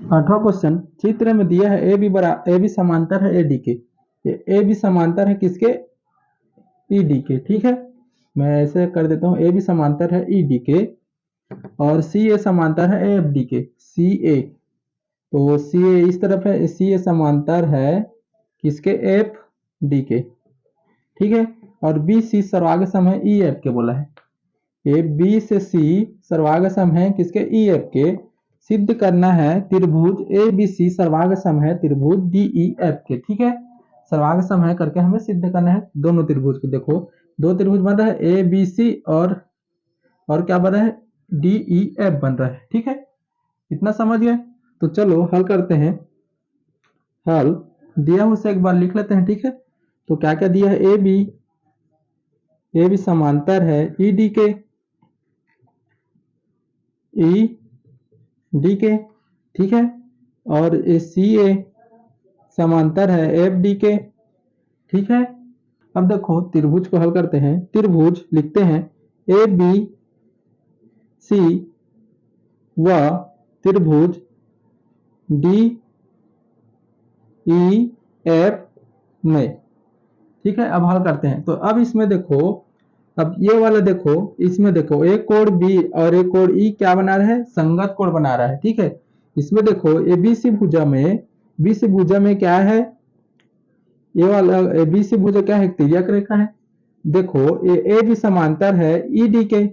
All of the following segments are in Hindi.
8वां क्वेश्चन, चित्र में दिया है ए बी समांतर है ए डी के। ए बी समांतर है किसके? ई डी के। ठीक है, मैं ऐसे कर देता हूँ, ए बी समांतर है ई डी के और सी ए समांतर है ए एफ डी के। सी ए, तो सी ए इस तरफ है, सी ए समांतर है किसके? एफ डी के। ठीक है, और बी सी सर्वांग सम है ई एफ के बोला है। ए बी से सी सर्वांग सम है किसके? ई एफ के। सिद्ध करना है त्रिभुज ए बी सी सर्वांग सम है त्रिभुज डी ई एफ के। ठीक है, सर्वांग सम है करके हमें सिद्ध करना है दोनों त्रिभुज को। देखो दो त्रिभुज बन रहा है ए बी सी और क्या बन रहा है? डी ई एफ बन रहा है। ठीक है, इतना समझ गए? तो चलो हल करते हैं। हल दिया हुआ से एक बार लिख लेते हैं। ठीक है, तो क्या क्या दिया है? ए बी समांतर है ई डी के, ई डी के। ठीक है, और सी ए समांतर है एफ डी के। ठीक है, अब देखो त्रिभुज को हल करते हैं। त्रिभुज लिखते हैं ए बी सी व त्रिभुज डी ई एफ में। ठीक है, अब हल करते हैं। तो अब इसमें देखो, अब ये वाला देखो, इसमें देखो एक कोण बी और एक कोण ई क्या बना रहा है? संगत कोण बना रहा है। ठीक है, इसमें देखो ए बी सी भुजा में, बी सी भुजा में क्या है? ये वाला ए बी सी भुजा क्या है? तिर्यक रेखा है। देखो ए भी समांतर है ई डी के।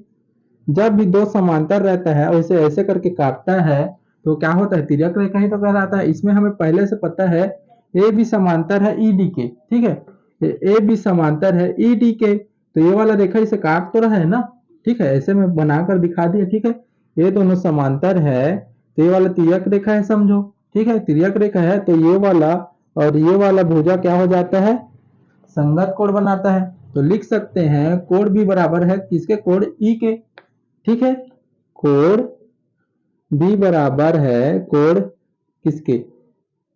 जब भी दो समांतर रहता है और इसे ऐसे करके काटता है तो क्या होता है? तिर्यक रेखा ही तो कहलाता है। इसमें हमें पहले से पता है ए भी समांतर है ई डी के। ठीक है, ए भी समांतर है ई डी के, तो ये वाला रेखा इसे काट तो रहा है ना। ठीक है, ऐसे में बनाकर दिखा दिया। ठीक है, ये दोनों समांतर है तो ये वाला तिर्यक रेखा है, समझो। ठीक है, तिर्यक रेखा है तो ये वाला और ये वाला भुजा क्या हो जाता है? संगत कोण बनाता है। तो लिख सकते हैं कोण भी बराबर है किसके? कोण ई के। ठीक है, कोण भी बराबर है कोण किसके?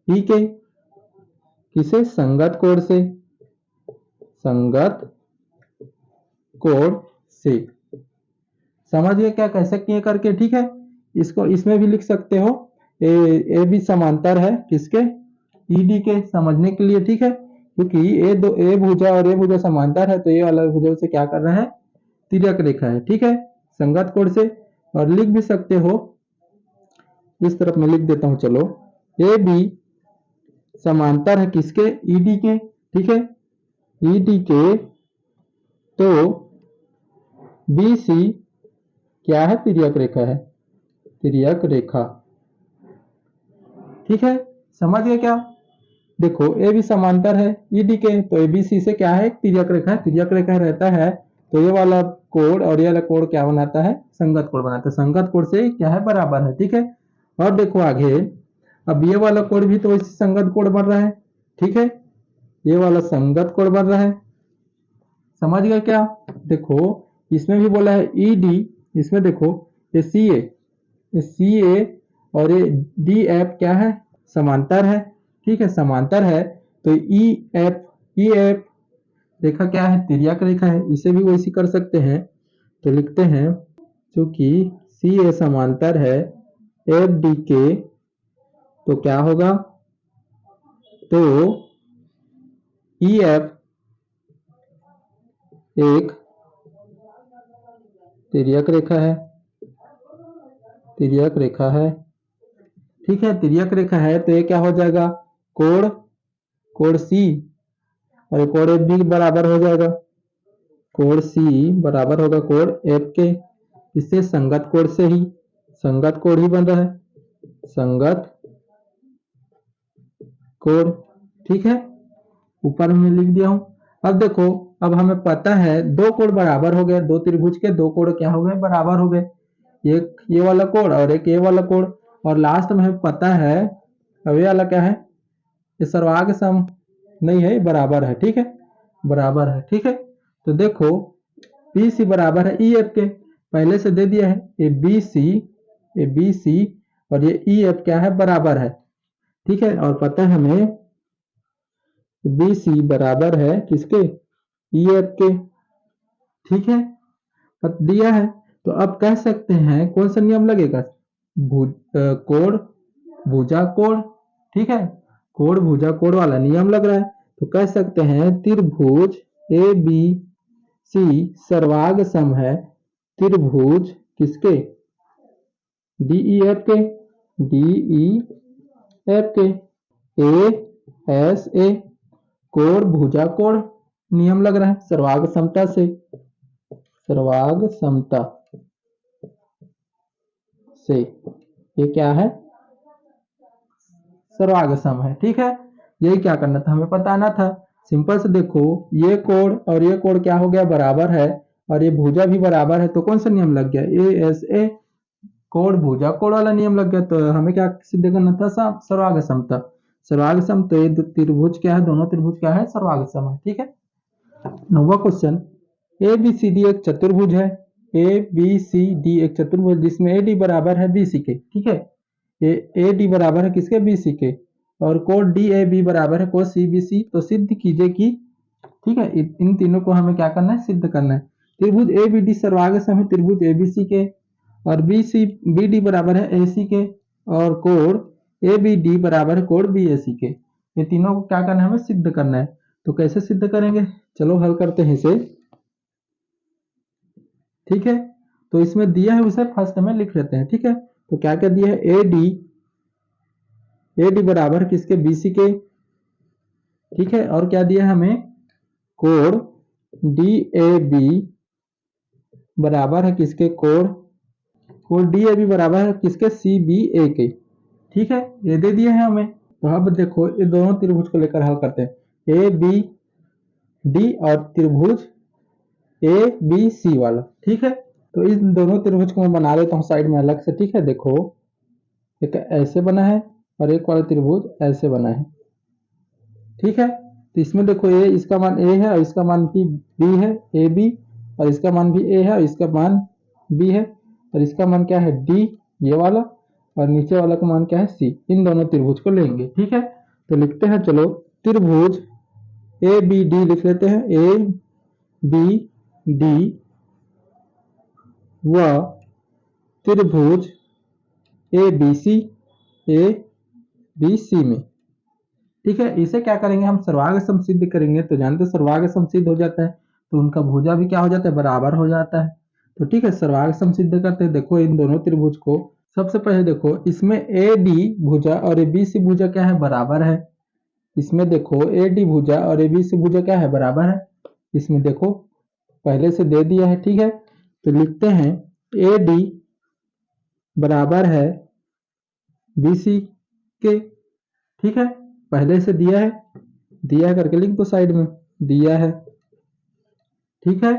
ई के। किसे? संगत कोण से। संगत कोण से। समझ गए क्या कैसे किए करके? ठीक है, इसको इसमें भी लिख सकते हो, ए भी समांतर है किसके? ई डी के, समझने के लिए। ठीक है, क्योंकि ए भुजा और ए भुजा समांतर है तो ये वाला भुजा से क्या कर रहा है? तिर्यक रेखा है। ठीक है, संगत कोण से। और लिख भी सकते हो, इस तरफ में लिख देता हूं, चलो। ए बी समांतर है किसके? ई डी के। ठीक है, ई डी के, तो बी सी क्या है? तिर्यक रेखा है, तिर्यक रेखा। ठीक है, समझ गए क्या? देखो ए भी समांतर है ई डी के, तो ए बी सी से क्या है? तिर्यक रेखा है। तिर्यक रेखा रहता है तो ये वाला कोण और ये वाला कोण क्या बनाता है? संगत कोण बनाता है। संगत कोण से क्या है? बराबर है। ठीक है, और देखो आगे, अब ये वाला कोण भी तो इसी संगत कोण बन रहा है। ठीक है, ये वाला संगत कोण बन रहा है। समझ गए क्या? देखो इसमें भी बोला है ई डी, इसमें देखो ये सी ए और ये डी एफ क्या है? समांतर है। ठीक है, समांतर है तो ई एफ रेखा क्या है? तिर्यक रेखा है। इसे भी वैसी कर सकते हैं, तो लिखते हैं क्योंकि सी ए समांतर है एफ डी के, तो क्या होगा? तो ई एफ एक तिर्यक रेखा है, तिर्यक रेखा है। ठीक है, तिर्यक रेखा है तो ये क्या हो जाएगा? कोण कोण सी और कोण एफ भी बराबर हो जाएगा। कोण सी बराबर होगा कोण एफ के। इससे संगत कोण से ही संगत कोण ही बन रहा है, संगत कोण। ठीक है, ऊपर में लिख दिया हूं। अब देखो, अब हमें पता है दो कोण बराबर हो गए, दो त्रिभुज के दो कोण क्या हो गए? बराबर हो गए। एक ये वाला कोण और एक ये वाला कोण, और लास्ट में हमें पता है अब ये वाला क्या है? ये सर्वांग सम नहीं है, बराबर है। ठीक है, बराबर है। ठीक है, तो देखो बी सी बराबर है ई एफ के, पहले से दे दिया है। ए बी सी और ये ई एफ क्या है? बराबर है। ठीक है, और पता है हमें बी सी बराबर है किसके? ई एफ के। ठीक है, दिया है तो अब कह सकते हैं कौन सा नियम लगेगा? कोण भुजा कोण, ठीक है, कोण भुजा कोण वाला नियम लग रहा है। तो कह सकते हैं त्रिभुज ए बी सी सर्वांग सम है त्रिभुज किसके, डी ई एफ के, डी ई एफ के, ए एस ए, कोण भुजा कोण नियम लग रहा है सर्वांग समता से, सर्वांग समता से ये क्या है, सर्वांग सम है, ठीक है। यही क्या करना था, हमें बताना था। सिंपल से देखो, ये कोण और ये कोण क्या हो गया, बराबर है, और ये भुजा भी बराबर है, तो कौन सा नियम लग गया, ए एस ए, कोण भुजा कोण वाला नियम लग गया। तो हमें क्या सिद्ध करना था, सर्वांग समता, सर्वांग सम। तो ये त्रिभुज क्या है, दोनों त्रिभुज क्या है, सर्वांग सम है, ठीक है। 9वां question, A B C D एक चतुर्भुज है, ए बी सी डी एक चतुर्भुज जिसमें ए डी बराबर है बी सी के, ठीक है, ये ए डी बराबर है किसके, बी सी के, और कोण डी ए बी बराबर है कोण सी बी सी। तो सिद्ध कीजिए कि, ठीक है, इन तीनों को हमें क्या करना है, सिद्ध करना है। त्रिभुज ए बी डी सर्वांग सम है त्रिभुज ए बी सी के, और बी सी बी डी बराबर है ए सी के, और कोण ए बी डी बराबर है कोण बी ए सी के। ये तीनों को क्या करना है, हमें सिद्ध करना है। तो कैसे सिद्ध करेंगे, चलो हल करते हैं इसे, ठीक है। तो इसमें दिया है उसे फर्स्ट में लिख लेते हैं, ठीक है। तो क्या क्या दिया है, ए डी बराबर किसके, बी सी के, ठीक है, और क्या दिया है हमें, कोण डी ए बी बराबर है किसके, कोण डी ए बी बराबर है किसके, सी बी ए के, ठीक है, ये दे दिए हैं हमें। तो अब देखो ये दोनों त्रिभुज को लेकर हल करते हैं, ए बी डी और त्रिभुज ए बी सी वाला, ठीक है। तो इन दोनों त्रिभुज को मैं बना लेता हूँ साइड में अलग से, ठीक है। देखो एक ऐसे बना है और एक वाला त्रिभुज ऐसे बना है, ठीक है। तो इसमें देखो ये इसका मान ए है और इसका मान भी बी है, ए बी, और इसका मान भी ए है और इसका मान बी है, और इसका मान क्या है, डी, ये वाला, और नीचे वाला का मान क्या है, सी। इन दोनों त्रिभुज को लेंगे, ठीक है। तो लिखते हैं, चलो त्रिभुज ए बी डी लिख लेते हैं, ए बी डी व त्रिभुज ए बी सी में, ठीक है। इसे क्या करेंगे, हम सर्वांग सम सिद्ध करेंगे। तो जानते सर्वांग सम सिद्ध हो जाता है तो उनका भुजा भी क्या हो जाता है, बराबर हो जाता है। तो ठीक है, सर्वांग सम सिद्ध करते हैं। देखो इन दोनों त्रिभुज को, सबसे पहले देखो इसमें ए डी भुजा और ए बी सी भुजा क्या है, बराबर है। इसमें देखो ए डी भुजा और ए बी सी भुजा क्या है, बराबर है। इसमें देखो पहले से दे दिया है, ठीक है। तो लिखते हैं ए डी बराबर है बी सी के, ठीक है, पहले से दिया है करके लिख दो साइड में, दिया है, ठीक है।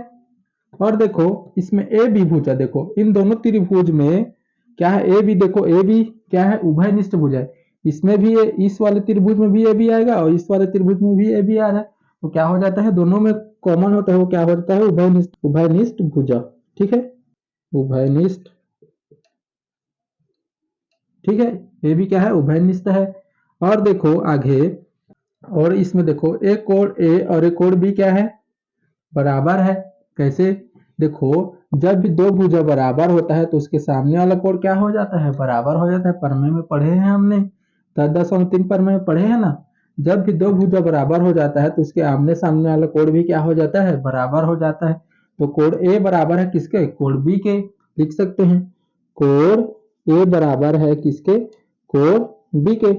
और देखो इसमें ए बी भुजा, देखो इन दोनों त्रिभुज में क्या है, ए बी, देखो ए बी क्या है, उभयनिष्ठ भुजा है। इसमें भी इस वाले त्रिभुज में भी ए बी आएगा और इस वाले त्रिभुज में भी ए बी आ रहा है। तो क्या हो जाता है, दोनों में कॉमन होता है, वो क्या हो जाता है, उभयनिष्ठ भुजा, ठीक है, उभयनिष्ठ, ठीक है। ए भी क्या है, उभयनिष्ठ है। और देखो आगे, और इसमें देखो एक कोण ए और एक कोण बी क्या है, बराबर है। कैसे, देखो जब भी दो भुजा बराबर होता है तो उसके सामने वाला कोण क्या हो जाता है, बराबर हो जाता है। परमे में पढ़े हैं हमने, 10.3 परमे में पढ़े हैं ना। जब भी दो भुजा बराबर हो जाता है तो उसके आमने सामने वाला कोण भी क्या हो जाता है, बराबर हो जाता है। तो कोण ए बराबर है किसके, कोण बी के, लिख सकते हैं कोण ए बराबर है किसके, कोण बी के।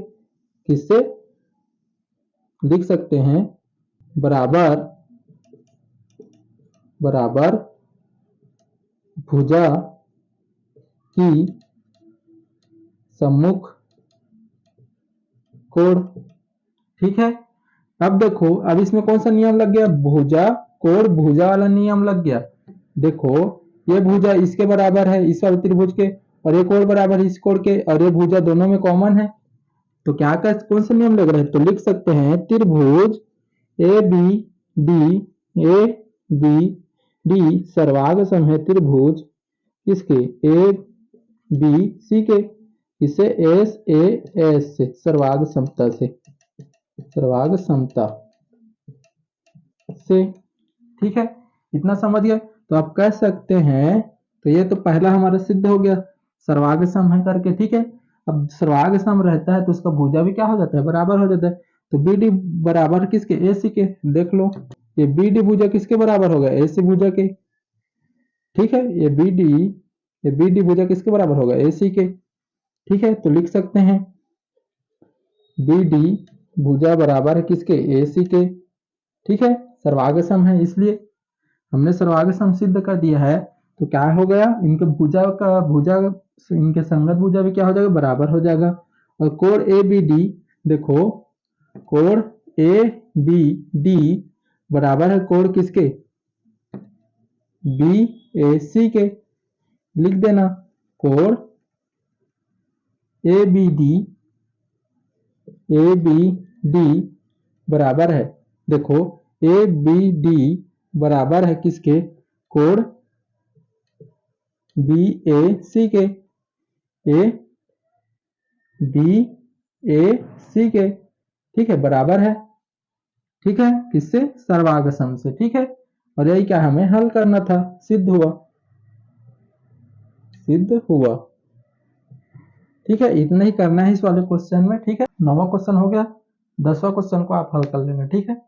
किससे लिख सकते हैं, बराबर भुजा की सम्मुख कोण, ठीक है। अब देखो, अब इसमें कौन सा नियम लग गया, भुजा कोण भुजा वाला नियम लग गया। देखो ये भुजा इसके बराबर है, इस वाले त्रिभुज के, और ये कोण बराबर है इस कोण के, और ये भुजा दोनों में कॉमन है। तो क्या का कौन सा नियम लग रहा है, तो लिख सकते हैं त्रिभुज ए बी डी सर्वांग सम है त्रिभुज किसके, ए बी सी के। इसे एस ए एस से, सर्वांग समता से, सर्वांग समता से, ठीक है। इतना समझ गए। तो आप कह सकते हैं, तो ये तो पहला हमारा सिद्ध हो गया, सर्वांग सम है करके, ठीक है। अब सर्वांग सम रहता है तो उसका भुजा भी क्या हो जाता है, बराबर हो जाता है। तो बी डी बराबर किसके, ए सी के। देख लो ये बी डी भुजा किसके बराबर होगा, ए सी भुजा के। ठीक है, ये बी डी भुजा किसके बराबर होगा, ए सी के। ठीक है, तो लिख सकते हैं बी डी भुजा बराबर है किसके, ए सी के। ठीक है, सर्वांग सम है इसलिए हमने सर्वांग सम सिद्ध कर दिया है। तो क्या हो गया, इनके भुजा इनके संगत भुजा भी क्या हो जाएगा, बराबर हो जाएगा। और कोण ए बी डी, देखो कोण ए बी डी बराबर है कोण किसके, बी ए सी के। लिख देना कोण ए बी डी बराबर है, देखो ए बी डी बराबर है किसके, कोण बी ए सी के, ए बी ए सी के। ठीक है, बराबर है। ठीक है, किससे, सर्वांग सम से। ठीक है, और यही क्या हमें हल करना था, सिद्ध हुआ, सिद्ध हुआ। ठीक है, इतना ही करना है इस वाले क्वेश्चन में। ठीक है, 9वां क्वेश्चन हो गया, 10वां क्वेश्चन को आप हल कर लेना। ठीक है।